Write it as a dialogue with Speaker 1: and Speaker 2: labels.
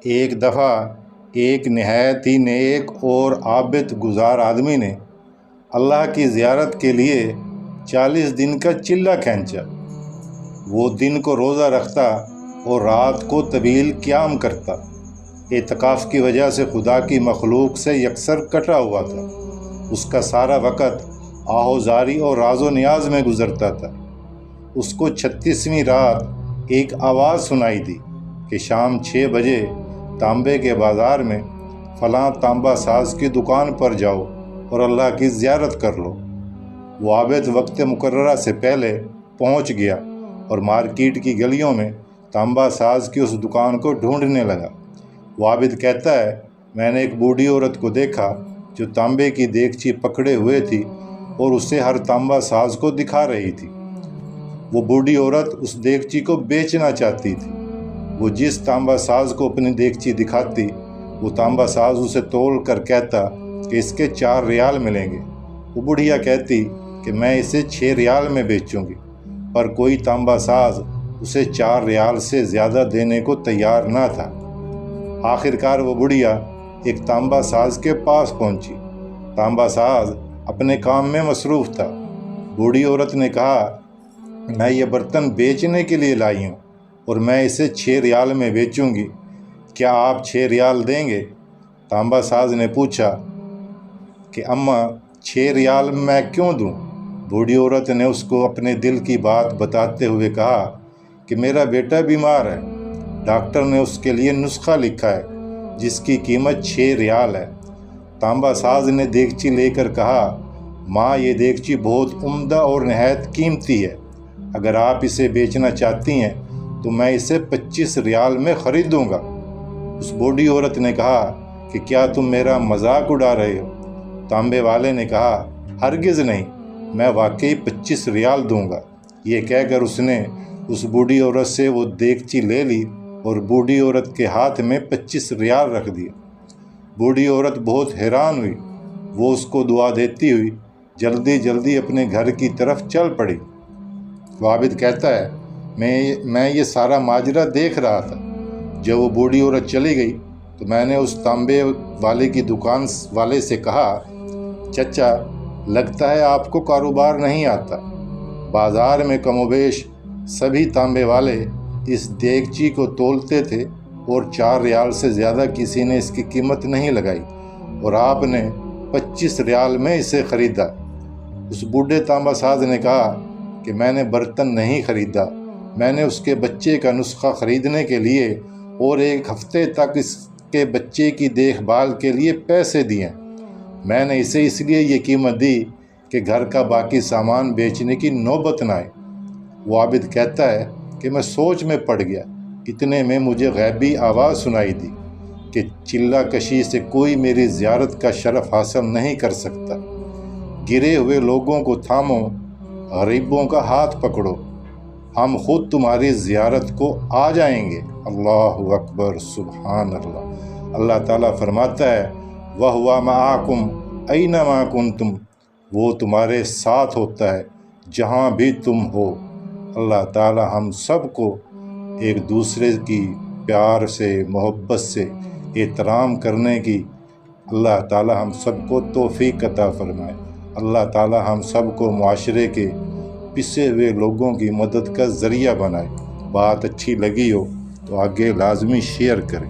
Speaker 1: ایک دفعہ ایک نہایت ہی نیک اور عابد گزار آدمی نے اللہ کی زیارت کے لیے 40 دن کا چلہ کھینچا۔ وہ دن کو روزہ رکھتا اور رات کو طویل قیام کرتا۔ اعتکاف کی وجہ سے خدا کی مخلوق سے یکسر کٹا ہوا تھا۔ اس کا سارا وقت آہوزاری اور راز و نیاز میں گزرتا تھا۔ اس کو 36ویں رات ایک آواز سنائی دی کہ شام 6 بجے تانبے کے بازار میں فلاں تانبا ساز کی دکان پر جاؤ اور اللہ کی زیارت کر لو۔ وہ عابد وقت مقررہ سے پہلے پہنچ گیا اور مارکیٹ کی گلیوں میں تانبا ساز کی اس دکان کو ڈھونڈنے لگا۔ وہ عابد کہتا ہے، میں نے ایک بوڑھی عورت کو دیکھا جو تانبے کی دیگچی پکڑے ہوئے تھی اور اسے ہر تانبا ساز کو دکھا رہی تھی۔ وہ بوڑھی عورت اس دیگچی کو بیچنا چاہتی تھی۔ وہ جس تانبا ساز کو اپنی دیگچی دکھاتی، وہ تانبا ساز اسے تول کر کہتا کہ اس کے 4 ریال ملیں گے۔ وہ بڑھیا کہتی کہ میں اسے 6 ریال میں بیچوں گی، پر کوئی تانبا ساز اسے 4 ریال سے زیادہ دینے کو تیار نہ تھا۔ آخرکار وہ بڑھیا ایک تانبا ساز کے پاس پہنچی۔ تانبا ساز اپنے کام میں مصروف تھا۔ بوڑھی عورت نے کہا، میں یہ برتن بیچنے کے لیے لائی ہوں اور میں اسے 6 ریال میں بیچوں گی، کیا آپ 6 ریال دیں گے؟ تانبا ساز نے پوچھا کہ اماں 6 ریال میں کیوں دوں؟ بوڑھی عورت نے اس کو اپنے دل کی بات بتاتے ہوئے کہا کہ میرا بیٹا بیمار ہے، ڈاکٹر نے اس کے لیے نسخہ لکھا ہے جس کی قیمت 6 ریال ہے۔ تانبا ساز نے دیگچی لے کر کہا، ماں یہ دیگچی بہت عمدہ اور نہایت قیمتی ہے، اگر آپ اسے بیچنا چاہتی ہیں تو میں اسے 25 ریال میں خریدوں گا۔ اس بوڑھی عورت نے کہا کہ کیا تم میرا مذاق اڑا رہے ہو؟ تانبے والے نے کہا، ہرگز نہیں، میں واقعی 25 ریال دوں گا۔ یہ کہہ کر اس نے اس بوڑھی عورت سے وہ دیگچی لے لی اور بوڑھی عورت کے ہاتھ میں 25 ریال رکھ دیا۔ بوڑھی عورت بہت حیران ہوئی۔ وہ اس کو دعا دیتی ہوئی جلدی جلدی اپنے گھر کی طرف چل پڑی۔ عابد کہتا ہے، میں یہ سارا ماجرا دیکھ رہا تھا۔ جب وہ بوڑھی عورت چلی گئی تو میں نے اس تانبے والے کی دکان والے سے کہا، چچا لگتا ہے آپ کو کاروبار نہیں آتا۔ بازار میں کم و بیش سبھی تانبے والے اس دیگچی کو تولتے تھے اور 4 ریال سے زیادہ کسی نے اس کی قیمت نہیں لگائی، اور آپ نے 25 ریال میں اسے خریدا۔ اس بوڑھے تانبا ساز نے کہا کہ میں نے برتن نہیں خریدا، میں نے اس کے بچے کا نسخہ خریدنے کے لیے اور 1 ہفتے تک اس کے بچے کی دیکھ بھال کے لیے پیسے دیے۔ میں نے اسے اس لیے یہ قیمت دی کہ گھر کا باقی سامان بیچنے کی نوبت نہ آئے۔ وہ عابد کہتا ہے کہ میں سوچ میں پڑ گیا، اتنے میں مجھے غیبی آواز سنائی دی کہ چلہ کشی سے کوئی میری زیارت کا شرف حاصل نہیں کر سکتا۔ گرے ہوئے لوگوں کو تھامو، غریبوں کا ہاتھ پکڑو، ہم خود تمہاری زیارت کو آ جائیں گے۔ اللہ اکبر، سبحان اللہ۔ اللہ تعالیٰ فرماتا ہے، وَهُوَ مَعَكُمْ أَيْنَمَا كُنْتُمْ، وہ تمہارے ساتھ ہوتا ہے جہاں بھی تم ہو۔ اللہ تعالیٰ ہم سب کو ایک دوسرے کی پیار سے، محبت سے احترام کرنے کی اللہ تعالیٰ ہم سب کو توفیق عطا فرمائے۔ اللہ تعالیٰ ہم سب کو معاشرے کے پسے ہوئے لوگوں کی مدد کا ذریعہ بنائے۔ بات اچھی لگی ہو تو آگے لازمی شیئر کریں۔